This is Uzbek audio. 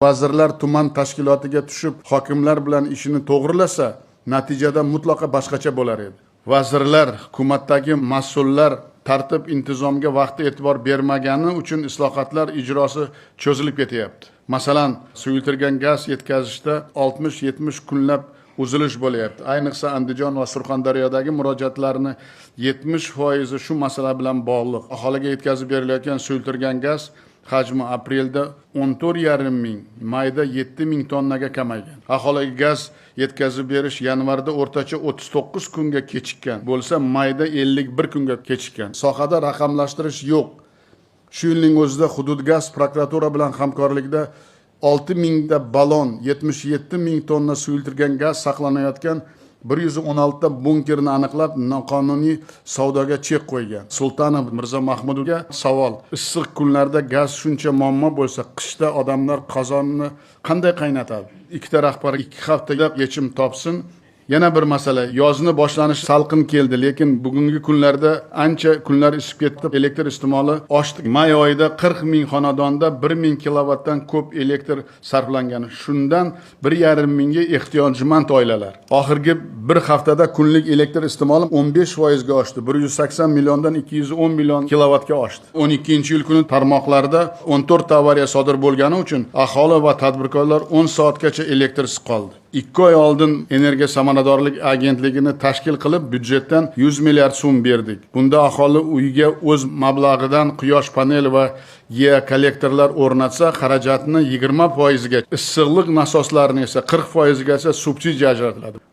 Vazirlar tuman tashkilotiga tushib, hokimlar bilan ishini to'g'rilasa, natijada mutlaqo boshqacha bo'lar edi. Vazirlar, hukumatdagi mas'ullar tartib intizomga vaqti e'tibor bermagani uchun islohotlar ijrosi cho'zilib ketyapti. Masalan, suyultirilgan gaz yetkazishda 60-70 kunlab uzilish bo'lyapti. Ayniqsa Andijon va Surxondaryodagi murojaatlarning 70% shu masala bilan bog'liq. Aholiga yetkazib berilayotgan suyultirilgan gaz hajmi aprelda 14,5 ming, mayda 7 ming tonnaga kamaygan. Aholiga gaz yetkazib berish yanvarda o'rtacha 39 kunga kechikkan bo'lsa, mayda 51 kunga kechikkan. Sohada raqamlashtirish yo'q. Shu yilning o'zida Hudud gaz prokuratura bilan hamkorlikda 6 mingda ballon, 77 ming tonna suyultirilgan gaz saqlanayotgan 116 ta bunkerni aniqlab, noqonuniy savdoga chek qo'ygan. Sultanov Mirzo Mahmudovga savol: issiq kunlarda gaz shuncha muammo bo'lsa, qishda odamlar qozonni qanday qaynatadi? Ikkita rahbar 2 haftada yechim topsin. Yana bir masala, yozni boshlanishi salqin keldi, lekin bugungi kunlarda ancha kunlar isib ketdi, elektr iste'moli oshdi. May oyida 40 ming xonadonda 1 ming kilovatdan ko'p elektr sarflangan. Shundan 1,5 mingga ehtiyojmand oilalar. Oxirgi bir haftada kunlik elektr iste'moli 15% ga oshdi. 180 milliondan 210 million kilovatga oshdi. 12-yil kuni tarmoqlarda 14 avariya sodir bo'lgani uchun aholi va tadbirkorlar 10 soatgacha elektrsiz qoldi. 2 oy oldin Energiya samaradorlik agentligini tashkil qilib, byudjetdan 100 milliard so'm berdik. Bunda aholi uyiga o'z mablag'idan quyosh paneli va kollektorlar o'rnatsa, xarajatni 20% ga, issiqlik nasoslarini esa 40% gacha subsidiya ajratiladi.